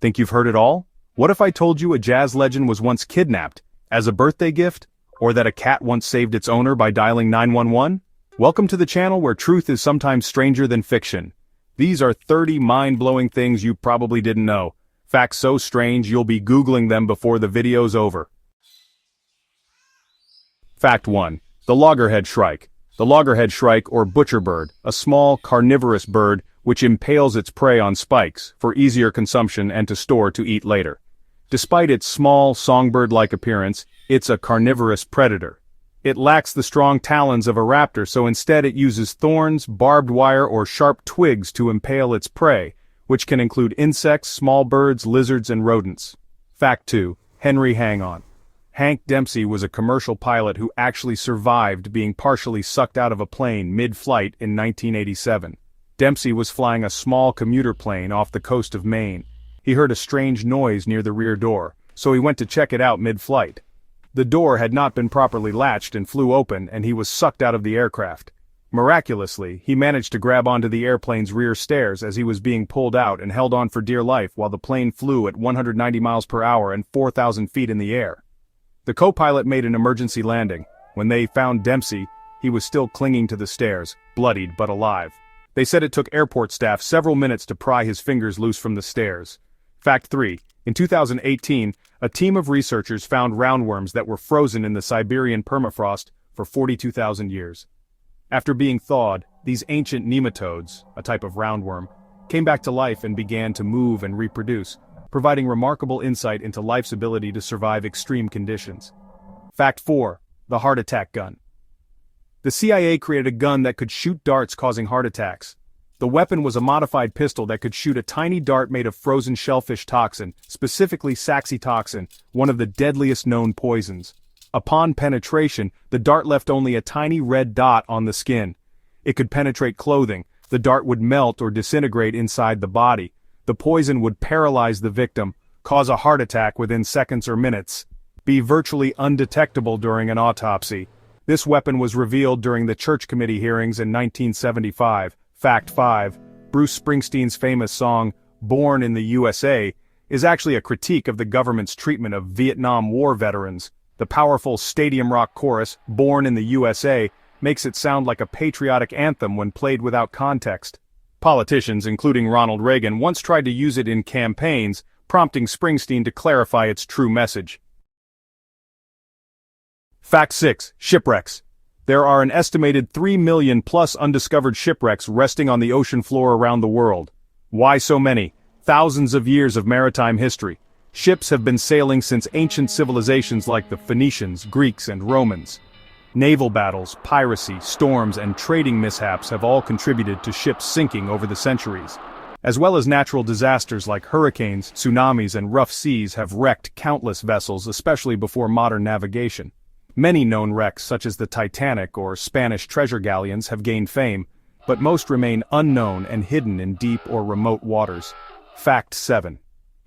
Think you've heard it all? What if I told you a jazz legend was once kidnapped, as a birthday gift? Or that a cat once saved its owner by dialing 911? Welcome to the channel where truth is sometimes stranger than fiction. These are 30 mind-blowing things you probably didn't know. Facts so strange you'll be Googling them before the video's over. Fact 1. The loggerhead shrike. The loggerhead shrike or butcherbird, a small, carnivorous bird which impales its prey on spikes for easier consumption and to store to eat later. Despite its small, songbird-like appearance, it's a carnivorous predator. It lacks the strong talons of a raptor, so instead it uses thorns, barbed wire, or sharp twigs to impale its prey, which can include insects, small birds, lizards, and rodents. Fact 2. Henry Hang-On. Hank Dempsey was a commercial pilot who actually survived being partially sucked out of a plane mid-flight in 1987. Dempsey was flying a small commuter plane off the coast of Maine. He heard a strange noise near the rear door, so he went to check it out mid-flight. The door had not been properly latched and flew open, and he was sucked out of the aircraft. Miraculously, he managed to grab onto the airplane's rear stairs as he was being pulled out and held on for dear life while the plane flew at 190 miles per hour and 4,000 feet in the air. The co-pilot made an emergency landing. When they found Dempsey, he was still clinging to the stairs, bloodied but alive. They said it took airport staff several minutes to pry his fingers loose from the stairs. Fact 3. In 2018, a team of researchers found roundworms that were frozen in the Siberian permafrost for 42,000 years. After being thawed, these ancient nematodes, a type of roundworm, came back to life and began to move and reproduce, providing remarkable insight into life's ability to survive extreme conditions. Fact 4. The heart attack gun. The CIA created a gun that could shoot darts causing heart attacks. The weapon was a modified pistol that could shoot a tiny dart made of frozen shellfish toxin, specifically saxitoxin, one of the deadliest known poisons. Upon penetration, the dart left only a tiny red dot on the skin. It could penetrate clothing, the dart would melt or disintegrate inside the body. The poison would paralyze the victim, cause a heart attack within seconds or minutes, be virtually undetectable during an autopsy. This weapon was revealed during the Church Committee hearings in 1975. Fact 5. Bruce Springsteen's famous song, Born in the USA, is actually a critique of the government's treatment of Vietnam War veterans. The powerful stadium rock chorus, Born in the USA, makes it sound like a patriotic anthem when played without context. Politicians, including Ronald Reagan, once tried to use it in campaigns, prompting Springsteen to clarify its true message. Fact 6. Shipwrecks. There are an estimated 3 million plus undiscovered shipwrecks resting on the ocean floor around the world. Why so many? Thousands of years of maritime history. Ships have been sailing since ancient civilizations like the Phoenicians, Greeks, and Romans. Naval battles, piracy, storms, and trading mishaps have all contributed to ships sinking over the centuries. As well as natural disasters like hurricanes, tsunamis, and rough seas have wrecked countless vessels, especially before modern navigation. Many known wrecks such as the Titanic or Spanish treasure galleons have gained fame, but most remain unknown and hidden in deep or remote waters. Fact 7.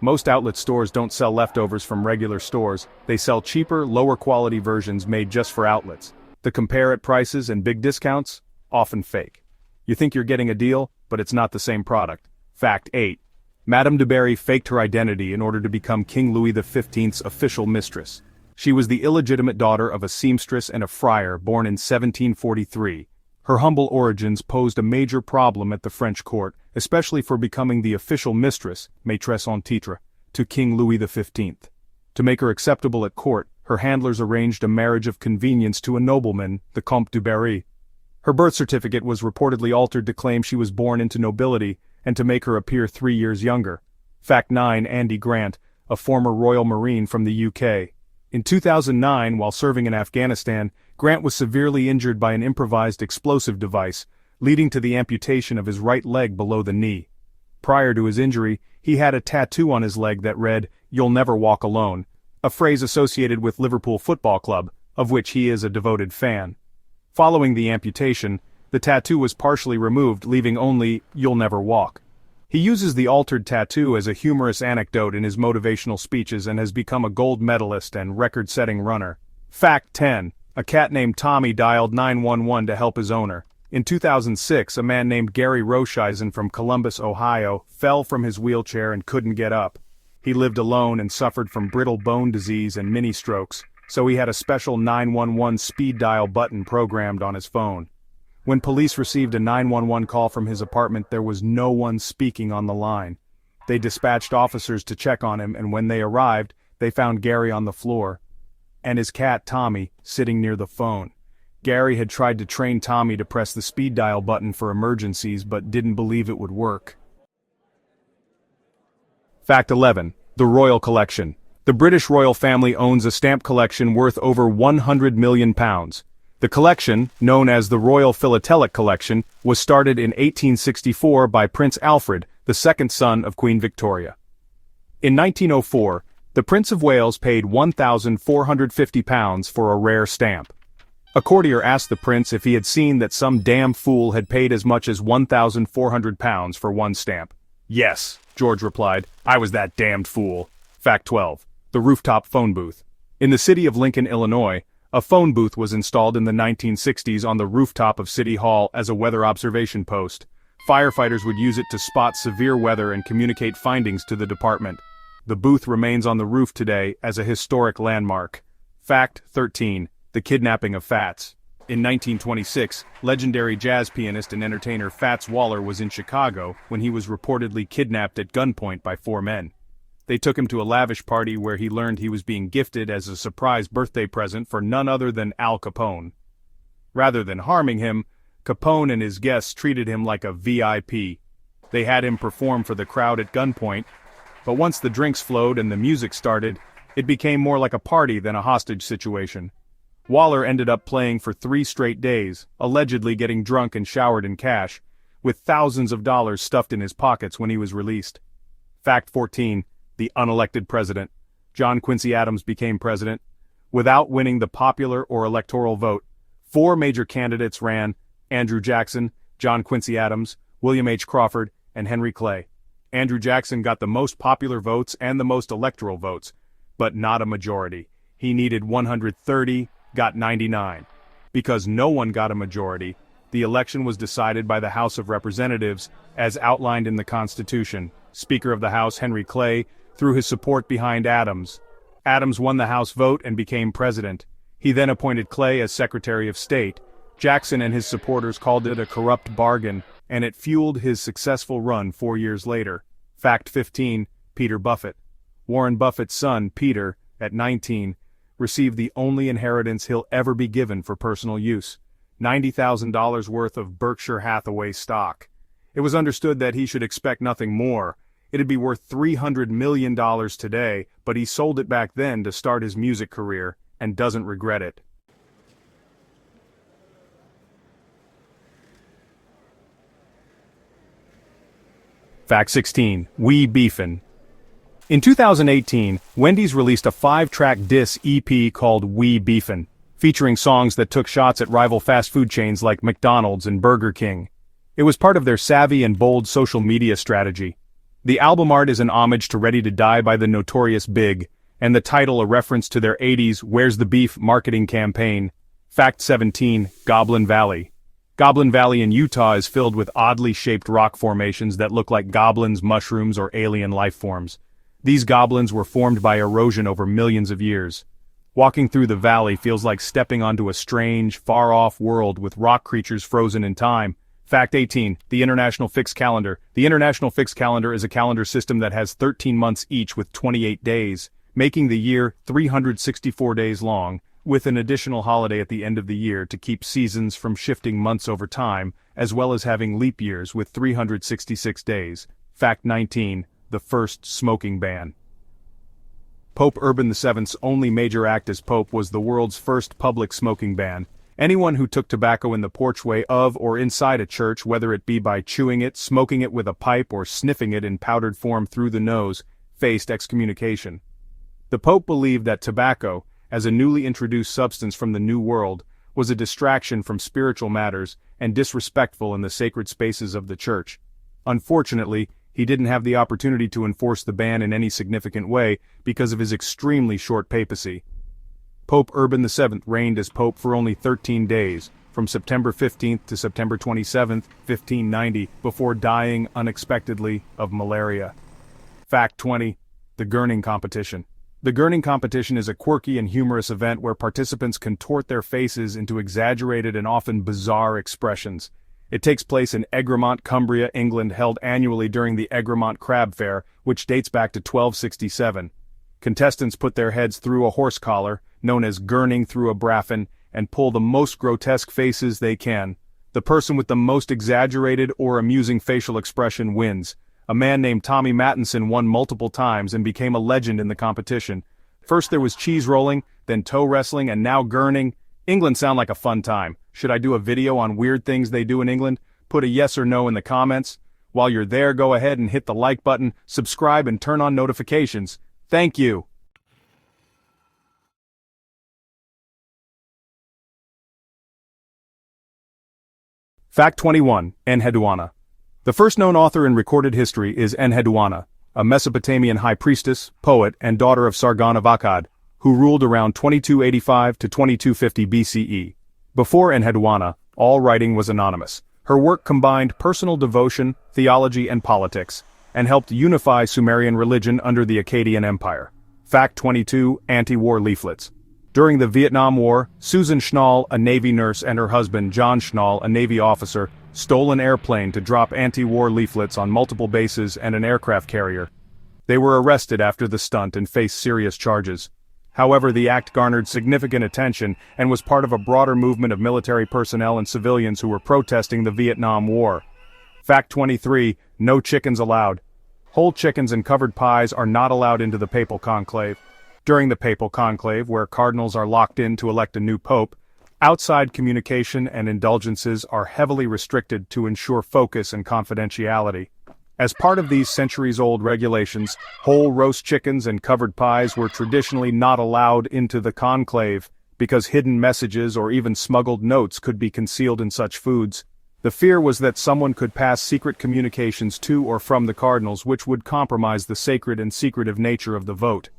Most outlet stores don't sell leftovers from regular stores, they sell cheaper, lower quality versions made just for outlets. The compare at prices and big discounts? Often fake. You think you're getting a deal, but it's not the same product. Fact 8. Madame du Barry faked her identity in order to become King Louis XV's official mistress. She was the illegitimate daughter of a seamstress and a friar born in 1743. Her humble origins posed a major problem at the French court, especially for becoming the official mistress, maîtresse en titre, to King Louis XV. To make her acceptable at court, her handlers arranged a marriage of convenience to a nobleman, the Comte du Barry. Her birth certificate was reportedly altered to claim she was born into nobility, and to make her appear 3 years younger. Fact 9. Andy Grant, a former Royal Marine from the UK. In 2009, while serving in Afghanistan, Grant was severely injured by an improvised explosive device, leading to the amputation of his right leg below the knee. Prior to his injury, he had a tattoo on his leg that read, "You'll never walk alone," a phrase associated with Liverpool Football Club, of which he is a devoted fan. Following the amputation, the tattoo was partially removed, leaving only, "You'll never walk." He uses the altered tattoo as a humorous anecdote in his motivational speeches and has become a gold medalist and record-setting runner. Fact 10. A cat named Tommy dialed 911 to help his owner. In 2006, a man named Gary Rocheisen from Columbus, Ohio, fell from his wheelchair and couldn't get up. He lived alone and suffered from brittle bone disease and mini-strokes, so he had a special 911 speed dial button programmed on his phone. When police received a 911 call from his apartment, there was no one speaking on the line. They dispatched officers to check on him, and when they arrived, they found Gary on the floor, and his cat Tommy sitting near the phone. Gary had tried to train Tommy to press the speed dial button for emergencies but didn't believe it would work. Fact 11. The Royal Collection. The British royal family owns a stamp collection worth over £100 million. The collection, known as the Royal Philatelic Collection, was started in 1864 by Prince Alfred, the second son of Queen Victoria. In 1904, the Prince of Wales paid £1,450 for a rare stamp. A courtier asked the prince if he had seen that some damn fool had paid as much as £1,400 for one stamp. "Yes," George replied, "I was that damned fool." Fact 12. The Rooftop Phone Booth. In the city of Lincoln, Illinois, a phone booth was installed in the 1960s on the rooftop of City Hall as a weather observation post. Firefighters would use it to spot severe weather and communicate findings to the department. The booth remains on the roof today as a historic landmark. Fact 13. The Kidnapping of Fats. In 1926, legendary jazz pianist and entertainer Fats Waller was in Chicago when he was reportedly kidnapped at gunpoint by 4 men. They took him to a lavish party where he learned he was being gifted as a surprise birthday present for none other than Al Capone. Rather than harming him, Capone and his guests treated him like a VIP. They had him perform for the crowd at gunpoint, but once the drinks flowed and the music started, it became more like a party than a hostage situation. Waller ended up playing for 3 straight days, allegedly getting drunk and showered in cash, with thousands of dollars stuffed in his pockets when he was released. Fact 14. The Unelected President. John Quincy Adams became president. Without winning the popular or electoral vote, 4 major candidates ran: Andrew Jackson, John Quincy Adams, William H. Crawford, and Henry Clay. Andrew Jackson got the most popular votes and the most electoral votes, but not a majority. He needed 130, got 99. Because no one got a majority, the election was decided by the House of Representatives, as outlined in the Constitution. Speaker of the House Henry Clay threw his support behind Adams. Adams won the House vote and became president. He then appointed Clay as Secretary of State. Jackson and his supporters called it a corrupt bargain, and it fueled his successful run 4 years later. Fact 15. Peter Buffett. Warren Buffett's son, Peter, at 19, received the only inheritance he'll ever be given for personal use: $90,000 worth of Berkshire Hathaway stock. It was understood that he should expect nothing more. It'd be worth $300 million today, but he sold it back then to start his music career, and doesn't regret it. Fact 16. We Beefin'. In 2018, Wendy's released a 5-track diss EP called We Beefin', featuring songs that took shots at rival fast food chains like McDonald's and Burger King. It was part of their savvy and bold social media strategy. The album art is an homage to Ready to Die by the Notorious Big, and the title a reference to their 80s Where's the Beef marketing campaign. Fact 17. Goblin Valley. Goblin Valley in Utah is filled with oddly shaped rock formations that look like goblins, mushrooms, or alien life forms. These goblins were formed by erosion over millions of years. Walking through the valley feels like stepping onto a strange, far-off world with rock creatures frozen in time. Fact 18. The International Fixed Calendar. The International Fixed Calendar is a calendar system that has 13 months each with 28 days, making the year 364 days long, with an additional holiday at the end of the year to keep seasons from shifting months over time, as well as having leap years with 366 days. Fact 19. The first smoking ban. Pope Urban VII's only major act as pope was the world's first public smoking ban. Anyone who took tobacco in the porchway of or inside a church, whether it be by chewing it, smoking it with a pipe, or sniffing it in powdered form through the nose, faced excommunication. The Pope believed that tobacco, as a newly introduced substance from the New World, was a distraction from spiritual matters and disrespectful in the sacred spaces of the church. Unfortunately, he didn't have the opportunity to enforce the ban in any significant way because of his extremely short papacy. Pope Urban VII reigned as pope for only 13 days, from September 15th to September 27th, 1590, before dying unexpectedly of malaria. Fact 20. The Gurning Competition. The Gurning Competition is a quirky and humorous event where participants contort their faces into exaggerated and often bizarre expressions. It takes place in Egremont, Cumbria, England, held annually during the Egremont Crab Fair, which dates back to 1267. Contestants put their heads through a horse collar, known as gurning through a braffin, and pull the most grotesque faces they can. The person with the most exaggerated or amusing facial expression wins. A man named Tommy Mattinson won multiple times and became a legend in the competition. First there was cheese rolling, then toe wrestling, and now gurning. England sound like a fun time. Should I do a video on weird things they do in England? Put a yes or no in the comments. While you're there, go ahead and hit the like button, subscribe, and turn on notifications. Thank you. Fact 21. Enheduanna. The first known author in recorded history is Enheduanna, a Mesopotamian high priestess, poet, and daughter of Sargon of Akkad, who ruled around 2285 to 2250 BCE. Before Enheduanna, all writing was anonymous. Her work combined personal devotion, theology, and politics, and helped unify Sumerian religion under the Akkadian Empire. Fact 22. Anti-war leaflets. During the Vietnam War, Susan Schnall, a Navy nurse, and her husband, John Schnall, a Navy officer, stole an airplane to drop anti-war leaflets on multiple bases and an aircraft carrier. They were arrested after the stunt and faced serious charges. However, the act garnered significant attention and was part of a broader movement of military personnel and civilians who were protesting the Vietnam War. Fact 23. No chickens allowed. Whole chickens and covered pies are not allowed into the papal conclave. During the papal conclave, where cardinals are locked in to elect a new pope, outside communication and indulgences are heavily restricted to ensure focus and confidentiality. As part of these centuries-old regulations, whole roast chickens and covered pies were traditionally not allowed into the conclave, because hidden messages or even smuggled notes could be concealed in such foods. The fear was that someone could pass secret communications to or from the cardinals, which would compromise the sacred and secretive nature of the vote.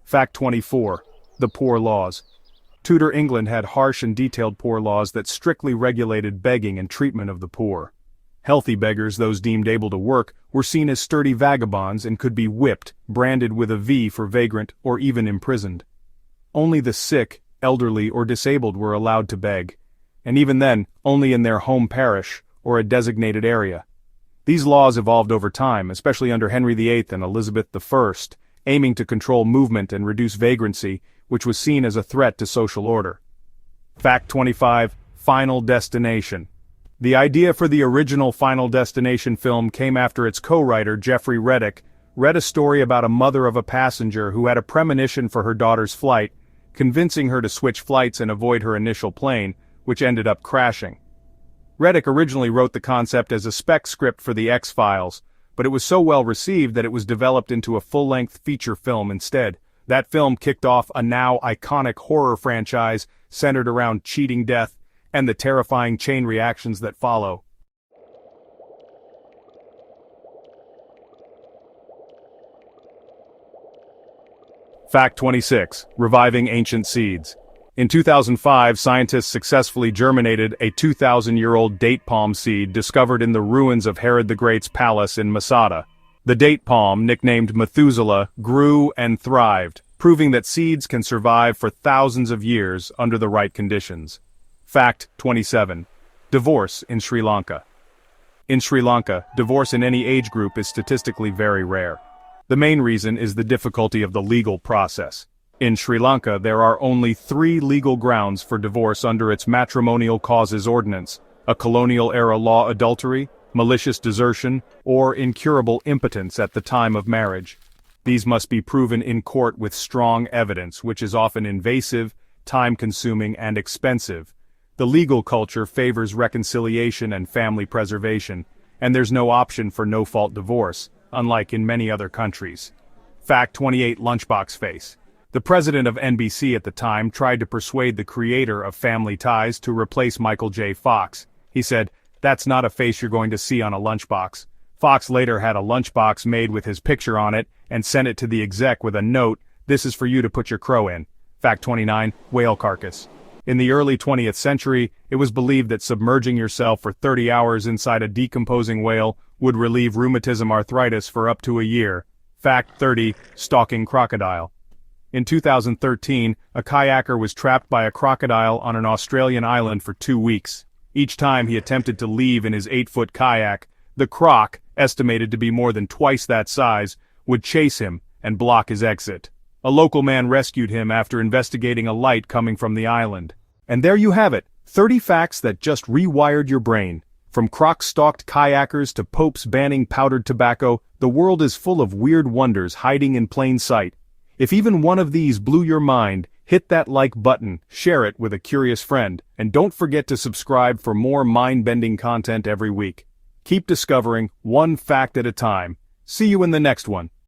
Fact 24. The Poor Laws. Tudor England had harsh and detailed poor laws that strictly regulated begging and treatment of the poor. Healthy beggars, those deemed able to work, were seen as sturdy vagabonds and could be whipped, branded with a V for vagrant, or even imprisoned. Only the sick, elderly, or disabled were allowed to beg, and even then, only in their home parish, or a designated area. These laws evolved over time, especially under Henry VIII and Elizabeth I, aiming to control movement and reduce vagrancy, which was seen as a threat to social order. Fact 25. Final Destination. The idea for the original Final Destination film came after its co-writer, Jeffrey Reddick, read a story about a mother of a passenger who had a premonition for her daughter's flight, convincing her to switch flights and avoid her initial plane, which ended up crashing. Reddick originally wrote the concept as a spec script for The X-Files, but it was so well received that it was developed into a full-length feature film instead. That film kicked off a now iconic horror franchise centered around cheating death and the terrifying chain reactions that follow. Fact 26. Reviving ancient seeds. In 2005, scientists successfully germinated a 2,000-year-old date palm seed discovered in the ruins of Herod the Great's palace in Masada. The date palm, nicknamed Methuselah, grew and thrived, proving that seeds can survive for thousands of years under the right conditions. Fact 27. Divorce in Sri Lanka. In Sri Lanka, divorce in any age group is statistically very rare. The main reason is the difficulty of the legal process. In Sri Lanka, there are only 3 legal grounds for divorce under its matrimonial causes ordinance: a colonial-era law adultery, malicious desertion, or incurable impotence at the time of marriage. These must be proven in court with strong evidence, which is often invasive, time-consuming, and expensive. The legal culture favors reconciliation and family preservation, and there's no option for no-fault divorce, unlike in many other countries. Fact 28. Lunchbox face. The president of NBC at the time tried to persuade the creator of Family Ties to replace Michael J. Fox. He said, "That's not a face you're going to see on a lunchbox." Fox later had a lunchbox made with his picture on it and sent it to the exec with a note, "This is for you to put your crow in." Fact 29. Whale carcass. In the early 20th century, it was believed that submerging yourself for 30 hours inside a decomposing whale would relieve rheumatism arthritis for up to a year. Fact 30. Stalking crocodile. In 2013, a kayaker was trapped by a crocodile on an Australian island for 2 weeks. Each time he attempted to leave in his 8-foot kayak, the croc, estimated to be more than twice that size, would chase him and block his exit. A local man rescued him after investigating a light coming from the island. And there you have it, 30 facts that just rewired your brain. From croc-stalked kayakers to popes banning powdered tobacco, the world is full of weird wonders hiding in plain sight. If even one of these blew your mind, hit that like button, share it with a curious friend, and don't forget to subscribe for more mind-bending content every week. Keep discovering, one fact at a time. See you in the next one.